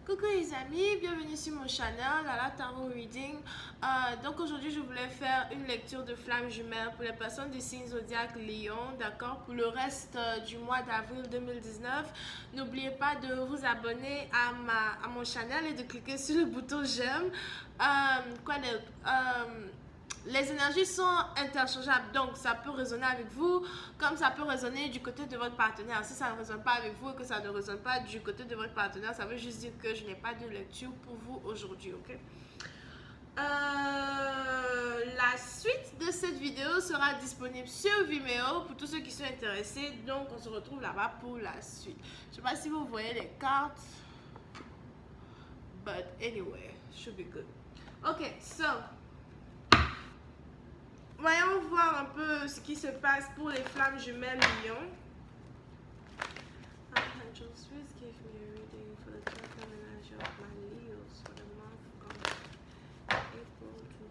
Coucou les amis, bienvenue sur mon channel, Lala Tarot Reading. Donc aujourd'hui je voulais faire une lecture de flammes jumelles pour les personnes du signe zodiaque Lion, d'accord. Pour le reste du mois d'avril 2019, n'oubliez pas de vous abonner à mon channel et de cliquer sur le bouton j'aime. Quoi d'autre? Les énergies sont interchangeables, donc ça peut résonner avec vous comme ça peut résonner du côté de votre partenaire. Si ça ne résonne pas avec vous et que ça ne résonne pas du côté de votre partenaire, ça veut juste dire que je n'ai pas de lecture pour vous aujourd'hui, ok? La suite de cette vidéo sera disponible sur Vimeo pour tous ceux qui sont intéressés, donc on se retrouve là-bas pour la suite. Je ne sais pas si vous voyez les cartes, but anyway, should be good. Ok, so voyons voir un peu ce qui se passe pour les flammes jumelles Lion. Angels, please give me a reading for the total energy of my Leos for the month of April 2019.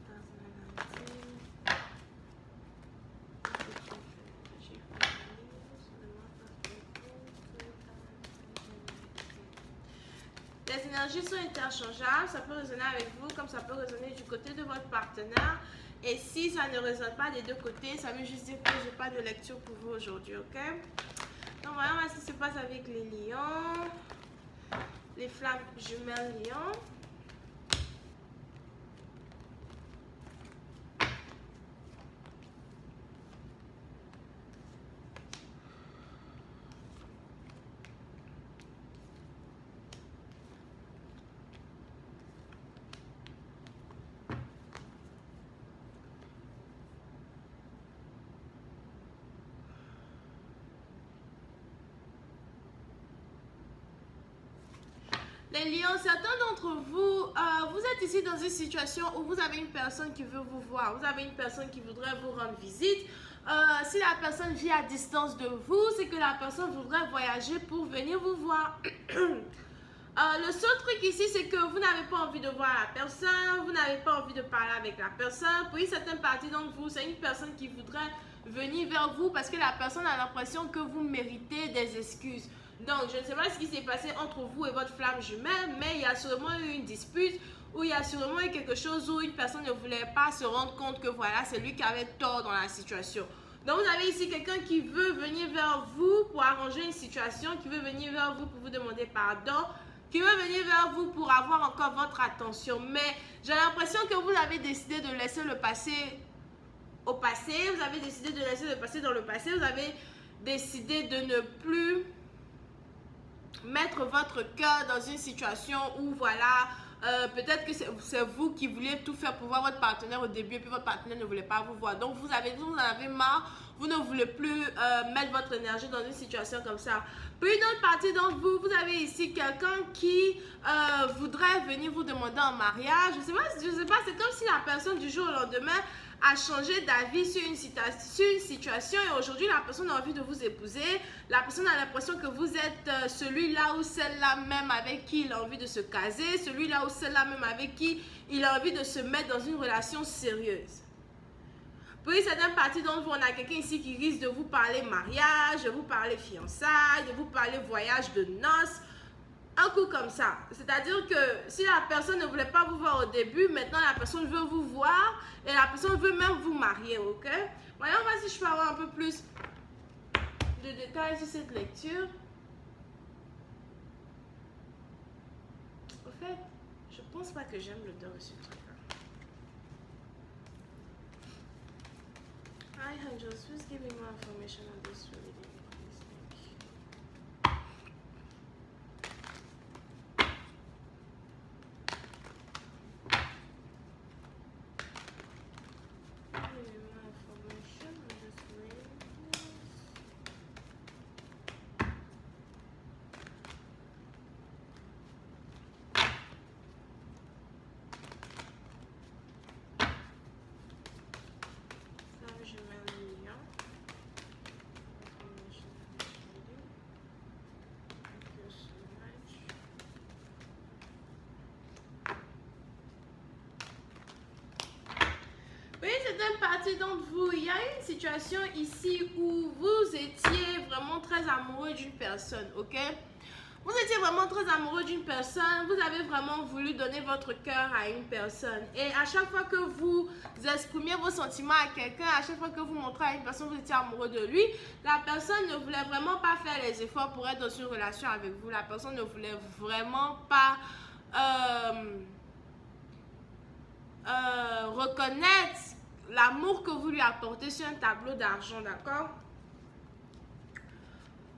Les énergies sont interchangeables, ça peut résonner avec vous comme ça peut résonner du côté de votre partenaire. Et si ça ne résonne pas des deux côtés, ça veut juste dire que je n'ai pas de lecture pour vous aujourd'hui, ok? Donc voyons ce qui se passe avec les lions, les flammes jumelles lions. Les lions, certains d'entre vous, vous êtes ici dans une situation où vous avez une personne qui veut vous voir, vous avez une personne qui voudrait vous rendre visite. Si la personne vit à distance de vous, c'est que la personne voudrait voyager pour venir vous voir. Le seul truc ici, c'est que vous n'avez pas envie de voir la personne, vous n'avez pas envie de parler avec la personne. Pour une certaine partie d'entre vous, c'est une personne qui voudrait venir vers vous parce que la personne a l'impression que vous méritez des excuses. Donc, je ne sais pas ce qui s'est passé entre vous et votre flamme jumelle, mais il y a sûrement eu une dispute ou il y a sûrement eu quelque chose où une personne ne voulait pas se rendre compte que voilà, c'est lui qui avait tort dans la situation. Donc, vous avez ici quelqu'un qui veut venir vers vous pour arranger une situation, qui veut venir vers vous pour vous demander pardon, qui veut venir vers vous pour avoir encore votre attention. Mais j'ai l'impression que vous avez décidé de laisser le passé au passé, vous avez décidé de laisser le passé dans le passé, vous avez décidé de ne plus mettre votre cœur dans une situation où voilà, peut-être que c'est vous qui vouliez tout faire pour voir votre partenaire au début et puis votre partenaire ne voulait pas vous voir. Donc vous en avez marre, vous ne voulez plus mettre votre énergie dans une situation comme ça. Puis une autre partie d'entre vous, vous avez ici quelqu'un qui voudrait venir vous demander en mariage. Je sais pas, c'est comme si la personne du jour au lendemain a changé d'avis sur une situation et aujourd'hui la personne a envie de vous épouser. La personne a l'impression que vous êtes celui-là ou celle-là même avec qui il a envie de se caser, celui-là ou celle-là même avec qui il a envie de se mettre dans une relation sérieuse. Pour une certaine partie d'entre vous, on a quelqu'un ici qui risque de vous parler mariage, de vous parler fiançailles, de vous parler voyage de noces. Un coup comme ça. C'est-à-dire que si la personne ne voulait pas vous voir au début, maintenant la personne veut vous voir et la personne veut même vous marier, ok? Voyons voir si je peux avoir un peu plus de détails sur cette lecture. En fait, je pense pas que j'aime l'odeur de ce truc-là. Hi angels, please give me more information on this reading, please. Thank you. Certaines parties d'entre vous, il y a une situation ici où vous étiez vraiment très amoureux d'une personne, ok? Vous étiez vraiment très amoureux d'une personne, vous avez vraiment voulu donner votre cœur à une personne. Et à chaque fois que vous exprimiez vos sentiments à quelqu'un, à chaque fois que vous montrez à une personne que vous étiez amoureux de lui, la personne ne voulait vraiment pas faire les efforts pour être dans une relation avec vous. La personne ne voulait vraiment pas reconnaître l'amour que vous lui apportez sur un tableau d'argent, d'accord?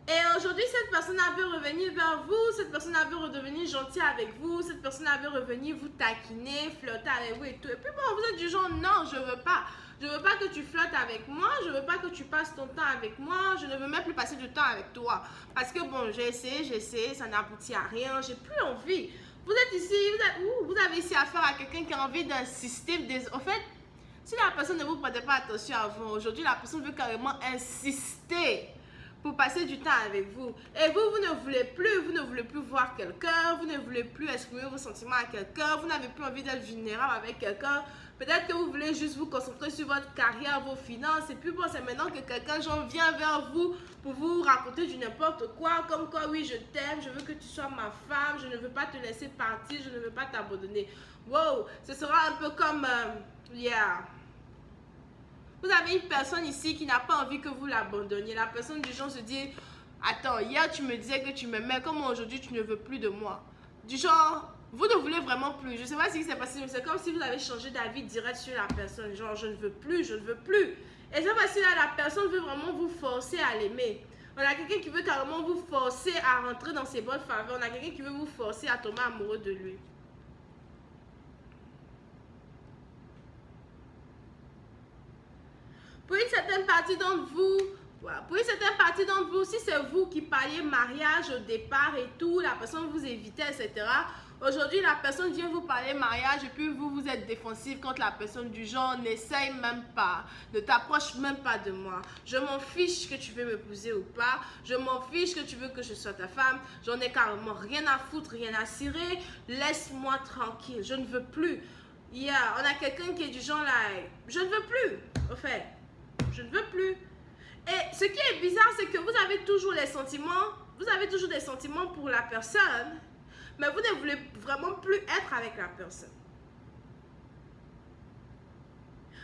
Et aujourd'hui, cette personne veut revenir vers vous, cette personne veut redevenir gentille avec vous, cette personne veut revenir vous taquiner, flirter avec vous et tout. Et puis bon, vous êtes du genre, non, je veux pas. Je veux pas que tu flottes avec moi, je veux pas que tu passes ton temps avec moi, je ne veux même plus passer du temps avec toi. Parce que bon, j'ai essayé, ça n'aboutit à rien, j'ai plus envie. Vous êtes ici, vous avez ici affaire à quelqu'un qui a envie d'insister. En fait, si la personne ne vous prêtait pas attention avant, aujourd'hui, la personne veut carrément insister pour passer du temps avec vous. Et vous ne voulez plus voir quelqu'un, vous ne voulez plus exprimer vos sentiments à quelqu'un, vous n'avez plus envie d'être vulnérable avec quelqu'un. Peut-être que vous voulez juste vous concentrer sur votre carrière, vos finances. Et puis bon, c'est maintenant que quelqu'un vient vers vous pour vous raconter du n'importe quoi. Comme quoi, oui, je t'aime, je veux que tu sois ma femme, je ne veux pas te laisser partir, je ne veux pas t'abandonner. Wow, ce sera un peu comme, Vous avez une personne ici qui n'a pas envie que vous l'abandonniez. La personne du genre se dit, attends, hier tu me disais que tu m'aimais, comment aujourd'hui tu ne veux plus de moi? Du genre, vous ne voulez vraiment plus. Je ne sais pas ce qui s'est passé, mais c'est comme si vous avez changé d'avis direct sur la personne. Genre, je ne veux plus, je ne veux plus. Et cette fois-ci-là, la personne veut vraiment vous forcer à l'aimer. On a quelqu'un qui veut carrément vous forcer à rentrer dans ses bonnes faveurs. On a quelqu'un qui veut vous forcer à tomber amoureux de lui. Pour une certaine partie d'entre vous, si c'est vous qui parliez mariage au départ et tout, la personne vous évitait, etc. Aujourd'hui, la personne vient vous parler mariage et puis vous êtes défensif contre la personne du genre, n'essaye même pas, ne t'approche même pas de moi. Je m'en fiche que tu veux m'épouser ou pas, je m'en fiche que tu veux que je sois ta femme, j'en ai carrément rien à foutre, rien à cirer, laisse-moi tranquille, je ne veux plus. On a quelqu'un qui est du genre là, je ne veux plus, au fait. Je ne veux plus. Et ce qui est bizarre, c'est que vous avez toujours des sentiments pour la personne, mais vous ne voulez vraiment plus être avec la personne.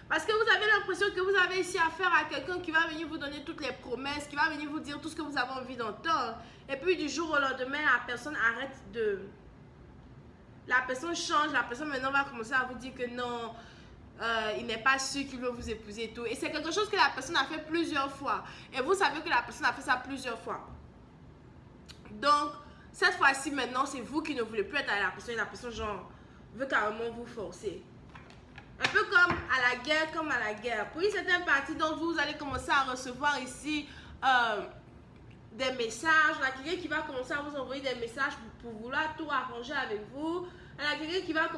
Parce que vous avez l'impression que vous avez ici affaire à quelqu'un qui va venir vous donner toutes les promesses, qui va venir vous dire tout ce que vous avez envie d'entendre. Et puis du jour au lendemain, la personne arrête de... La personne change, la personne maintenant va commencer à vous dire que non... il n'est pas sûr qu'il veut vous épouser et tout. Et c'est quelque chose que la personne a fait plusieurs fois. Et vous savez que la personne a fait ça plusieurs fois. Donc, cette fois-ci, maintenant, c'est vous qui ne voulez plus être avec la personne. La personne, genre, veut carrément vous forcer. Un peu comme à la guerre, Pour une certaine partie d'entre vous, vous allez commencer à recevoir ici des messages. Il y a quelqu'un qui va commencer à vous envoyer des messages pour vouloir tout arranger avec vous. Il y a quelqu'un qui va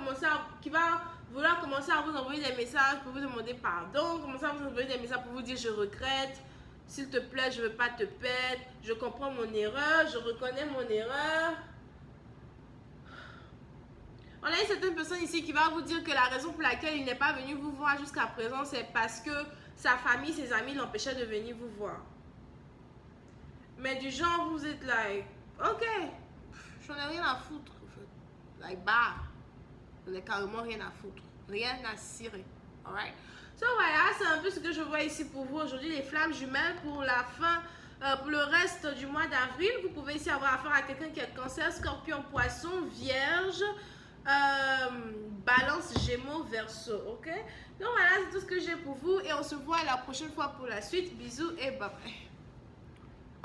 vouloir commencer à vous envoyer des messages pour vous demander pardon, commencer à vous envoyer des messages pour vous dire je regrette, s'il te plaît, je ne veux pas te perdre, je comprends mon erreur, je reconnais mon erreur. On a une certaine personne ici qui va vous dire que la raison pour laquelle il n'est pas venu vous voir jusqu'à présent, c'est parce que sa famille, ses amis l'empêchaient de venir vous voir. Mais du genre, vous êtes like, ok, j'en ai rien à foutre. Like, bah. On n'a carrément rien à foutre, rien à cirer. Alright? So voilà, c'est un peu ce que je vois ici pour vous aujourd'hui, les flammes jumelles pour la fin, pour le reste du mois d'avril. Vous pouvez ici avoir affaire à quelqu'un qui est Cancer, Scorpion, Poisson, Vierge, Balance, Gémeaux, Verseau. Ok? Donc voilà, c'est tout ce que j'ai pour vous et on se voit la prochaine fois pour la suite. Bisous et bye bye.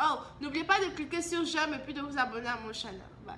Oh, n'oubliez pas de cliquer sur j'aime et puis de vous abonner à mon channel. Bye.